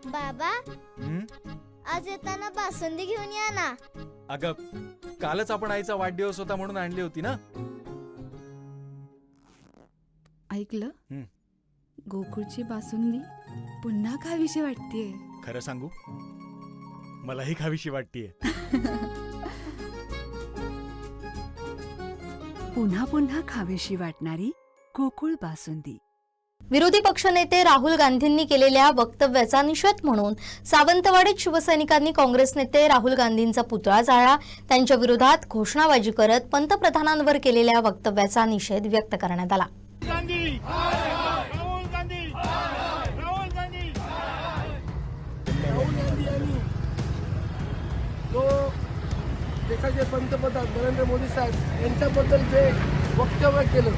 बाबा, आज येताना बासुंदी घेऊन या ना. अगं, कालच आपण आईचा वाढदिवस होता म्हणून आणली होती ना. ऐकलं, गोकुळची बासुंदी पुन्हा खावीशी वाटतेय. खरं सांगू, मलाही खावीशी वाटतेय. पुन्हा पुन्हा खावीशी वाटणारी गोकुळ बासुंदी. विरोधी पक्षनेते राहुल गांधींनी केलेल्या वक्तव्याचा निषेध म्हणून सावंतवाडीत शिवसैनिकांनी काँग्रेस नेते राहुल गांधींचा पुतळा जाळला. त्यांच्या विरोधात घोषणाबाजी करत पंतप्रधानांवर केलेल्या वक्तव्याचा निषेध व्यक्त करण्यात आला. देशाचे पंतप्रधान नरेंद्र मोदी साहेब यांच्याबद्दल जे वक्तव्य केलं,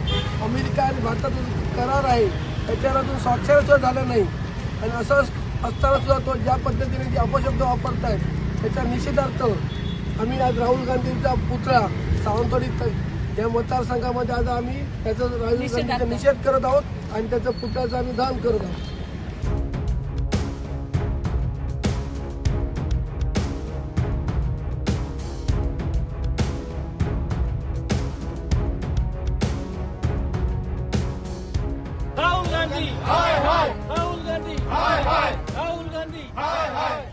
अमेरिका आणि भारतातून करार आहे त्याच्यावर अजून स्वाक्षर सुद्धा झालं नाही. आणि असं असताना सुद्धा तो ज्या पद्धतीने जे अपशब्द वापरत आहेत त्याच्या निषेधार्थ आम्ही आज राहुल गांधींचा पुतळा सावंतवाडी या मतदारसंघामध्ये आज आम्ही त्याचा राहुल गांधींचा निषेध करत आहोत आणि त्याचं पुतळ्याचं आम्ही दान करत आहोत. Rahul Gandhi, hi hi. Rahul Gandhi, hi hi. Rahul Gandhi, hi hi.